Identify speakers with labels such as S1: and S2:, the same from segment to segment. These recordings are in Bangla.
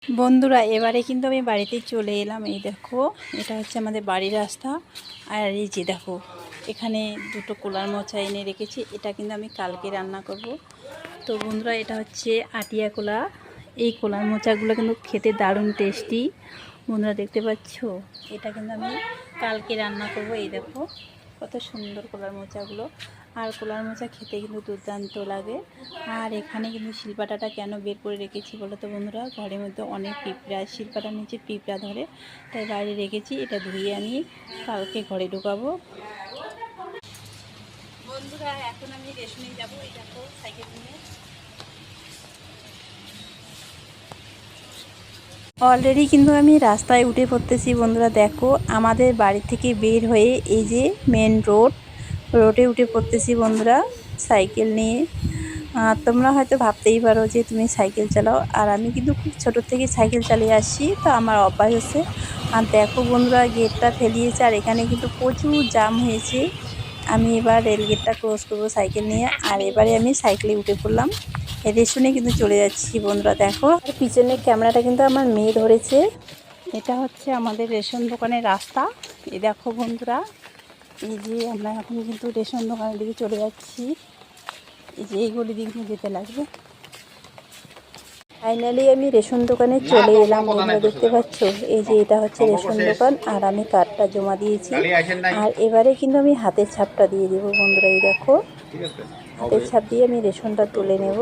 S1: বন্ধুরা এবারে কিন্তু আমি বাড়িতে চলে এলাম। এই দেখো, এটা হচ্ছে আমাদের বাড়ির রাস্তা। আর এই যে দেখো, এখানে দুটো কোলার মোচা এনে রেখেছি। এটা কিন্তু আমি কালকে রান্না করব। তো বন্ধুরা, এটা হচ্ছে আটিয়া কোলা। এই কোলার মোচাগুলো কিন্তু খেতে দারুণ টেস্টি। বন্ধুরা দেখতে পাচ্ছ, এটা কিন্তু আমি কালকে রান্না করব। এই দেখো কত সুন্দর কোলার মোচাগুলো। আর কোলার মোচা খেতে কিন্তু দুর্দান্ত লাগে। আর এখানে কিন্তু শিলপাটাটা কেন বের করে রেখেছি বলো তো বন্ধুরা, ঘরের মধ্যে অনেক পিঁপড়া, শিলপাটার নিচে পিঁপড়া ধরে, তাই বাইরে রেখেছি। এটা ধুয়ে আমি কালকে ঘরে ঢুকাবো। বন্ধুরা এখন আমি রেশনে যাবো। এই দেখো সাইকেল নিয়ে অলরেডি কিন্তু আমি রাস্তায় উঠে পড়তেছি। বন্ধুরা দেখো, আমাদের বাড়ি থেকে বের হয়ে এই যে মেন রোডে উঠে পড়তেছি বন্ধুরা, সাইকেল নিয়ে। তোমরা হয়তো ভাবতেই পারো যে তুমি সাইকেল চালাও, আর আমি কিন্তু খুব ছোটোর থেকে সাইকেল চালিয়ে আসছি, তো আমার অভ্যাস হচ্ছে। আর দেখো বন্ধুরা, গেটটা ফেলিয়েছে আর এখানে কিন্তু প্রচুর জ্যাম হয়েছে। আমি এবার রেল গেটটা ক্রস করবো সাইকেল নিয়ে, আর এবারে আমি সাইকেলে উঠে পড়লাম। রেশনে কিন্তু চলে যাচ্ছি বন্ধুরা দেখো। আর পিছনের ক্যামেরাটা কিন্তু আমার মেয়ে ধরেছে। এটা হচ্ছে আমাদের রেশন দোকানের রাস্তা। এই দেখো বন্ধুরা, এই যে আমরা এখন কিন্তু রেশন দোকানের দিকে চলে যাচ্ছি। এই যে এই গলি দিকে যেতে লাগবে। ফাইনালি আমি রেশন দোকানে চলে এলাম। বন্ধুরা দেখতে পাচ্ছ, এই যে এটা হচ্ছে রেশন দোকান, আর আমি কার্ডটা জমা দিয়েছি। আর এবারে কিন্তু আমি হাতের ছাপটা দিয়ে দেবো বন্ধুরা। এই দেখো, হাতের ছাপ দিয়ে আমি রেশনটা তুলে নেব।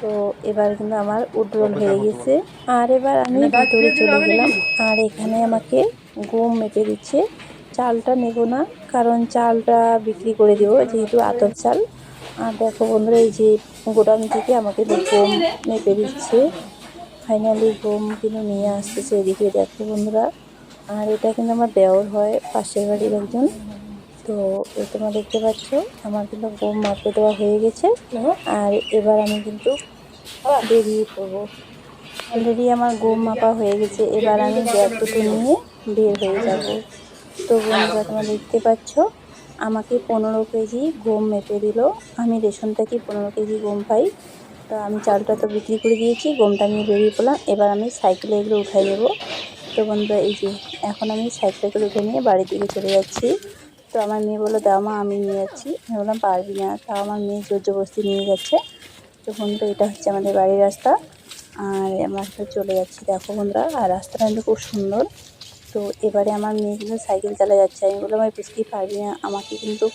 S1: তো এবার কিন্তু আমার উড্রোল হয়ে গেছে। আর এবার আমি ভিতরে চলে গেলাম। আর এখানে আমাকে গম মেপে দিচ্ছে। চালটা নেব না, কারণ চালটা বিক্রি করে দেবো, যেহেতু আতপ চাল। আর দেখো বন্ধুরা, এই যে গোডাউন থেকে আমাকে গম মেপে দিচ্ছে। ফাইনালি গম কিন্তু নিয়ে আসতেছে এদিকে দেখো বন্ধুরা। আর এটা কিন্তু আমার দেওর হয়, পাশের বাড়ির একজন। তো এই তোমরা দেখতে পাচ্ছ, আমার কিন্তু গম মাপে দেওয়া হয়ে গেছে। আর এবার আমি কিন্তু বেরিয়ে পড়বো। অলরেডি আমার গম মাপা হয়ে গেছে। এবার আমি ব্যাগ দুটো নিয়ে বের হয়ে যাব। তো বন্ধুরা তোমরা দেখতে পাচ্ছ, আমাকে 15 কেজি গম মেপে দিল। আমি রেশন থেকে 15 কেজি গম পাই। তো আমি চালটা তো বিক্রি করে দিয়েছি, গমটা নিয়ে বেরিয়ে পড়লাম। এবার আমি সাইকেলে এগুলো উঠাই নেব। তো বন্ধুরা এই যে এখন আমি সাইকেলে করে উঠে নিয়ে বাড়ির দিকে চলে যাচ্ছি। তো আমার মেয়ে বললো, দাও মা আমি নিয়ে যাচ্ছি। আমি বললাম পারবি না, তাও আমার মেয়ে জোর জবরদস্তি নিয়ে যাচ্ছে। তো বন্ধুরা এটা হচ্ছে আমাদের বাড়ির রাস্তা। আর আমরা তো চলে যাচ্ছি দেখো বন্ধুরা। আর রাস্তাটা কিন্তু খুব সুন্দর। তো এবারে আমার মেয়ে কিন্তু সাইকেল চালা যাচ্ছে। আমি বললাম, আমি বুঝতেই পারবি না, আমাকে কিন্তু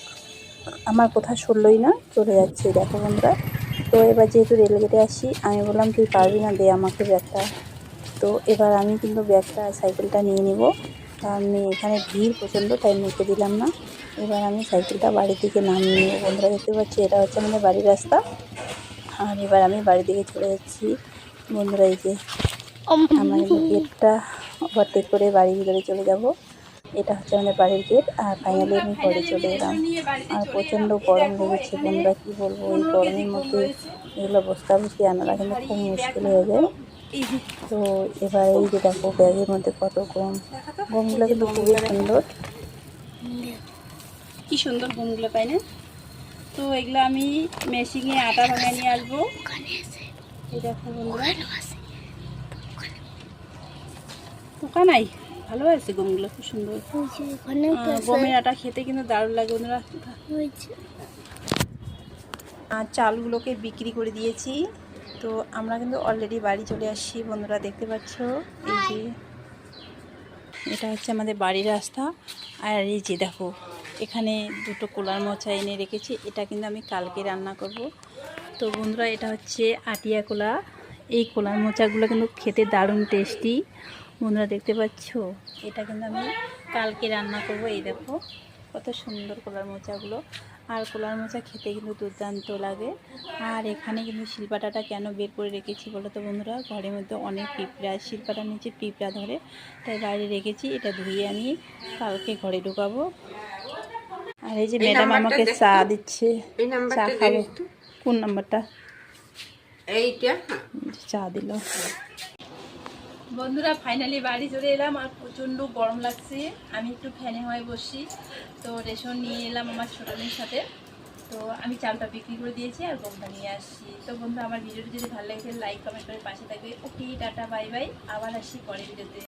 S1: আমার কথা শুনলই না, চলে যাচ্ছে দেখো বন্ধুরা। তো এবার যেহেতু রেলগেটে আসি, আমি বললাম তুই পারবি না, দে আমাকে ব্যাগটা। তো এবার আমি কিন্তু ব্যাগটা সাইকেলটা নিয়ে নিব, কারণ এখানে ভিড় প্রচণ্ড, তাই নিতে দিলাম না। এবার আমি সাইকেলটা বাড়ির দিকে নামিয়ে নেব। বন্ধুরা দেখতে পাচ্ছি, এটা হচ্ছে আমাদের বাড়ির রাস্তা। আর এবার আমি বাড়ির দিকে চলে যাচ্ছি বন্ধুরা। এই যে আমরা কিন্তু গেটটা ওভারটেক করে বাড়ির ভিতরে চলে যাব। এটা হচ্ছে আমাদের বাড়ির গেট। আর ফাইনালি আমি ঘরে চলে এলাম। আর প্রচণ্ড গরম লেগেছে বন্ধুরা, কি বলবো, এই গরমের মধ্যে এগুলো বস্তা বস্তি আনাটা কিন্তু খুব মুশকিল হয়ে যায়। তো এবার এই যে দেখো, ব্যাগের মধ্যে কত গমগুলো কিন্তু খুবই সুন্দর। কি সুন্দর গমগুলো, তাই না? তো এগুলো আমি মেশিনে আটা ভাঙায় নিয়ে আসবো। এই দেখো বন্ধুরা, পোকা নাই, ভালো আছে গমগুলো, খুব সুন্দর। গমের আটা খেতে কিন্তু দারুণ লাগে বন্ধুরা। আর চালগুলোকে বিক্রি করে দিয়েছি। তো আমরা কিন্তু অলরেডি বাড়ি চলে আসছি বন্ধুরা, দেখতে পাচ্ছ। এই যে এটা হচ্ছে আমাদের বাড়ির রাস্তা। আর এই যে দেখো, এখানে দুটো কোলার মোচা এনে রেখেছি। এটা কিন্তু আমি কালকে রান্না করব। তো বন্ধুরা এটা হচ্ছে আটিয়া কোলা। এই কোলার মোচাগুলো কিন্তু খেতে দারুণ টেস্টি। বন্ধুরা দেখতে পাচ্ছ, এটা কিন্তু আমি কালকে রান্না করব। এই দেখো কত সুন্দর কোলার মোচাগুলো। আর কোলার মোচা খেতে কিন্তু দুর্দান্ত লাগে। আর এখানে কিন্তু শিলপাটাটা কেন বের করে রেখেছি বলো তো বন্ধুরা, ঘরের মধ্যে অনেক পিঁপড়া, শিলপাটার নিচে পিঁপড়া ধরে, তাই বাইরে রেখেছি। এটা ধুয়ে আমি কালকে ঘরে ঢুকাবো। আর এই যে ম্যাডাম আমাকে চা দিচ্ছে, চা খাবো। কোন নাম্বারটা? এইটা। চা দিল। বন্ধুরা ফাইনালি বাড়ি চলে এলাম। আর প্রচণ্ড গরম লাগছে, আমি একটু ফ্যানে হয়ে বসি। তো রেশন নিয়ে এলাম আমার ছোট মেয়ের সাথে। তো আমি চালটা বিক্রি করে দিয়েছি আর গমটা নিয়ে আসছি। তো বন্ধু আমার ভিডিওটি যদি ভালো লাগে লাইক কমেন্ট করে পাশে থাকবে। ওকে টাটা বাই বাই, আবার আসি পরের ভিডিওতে।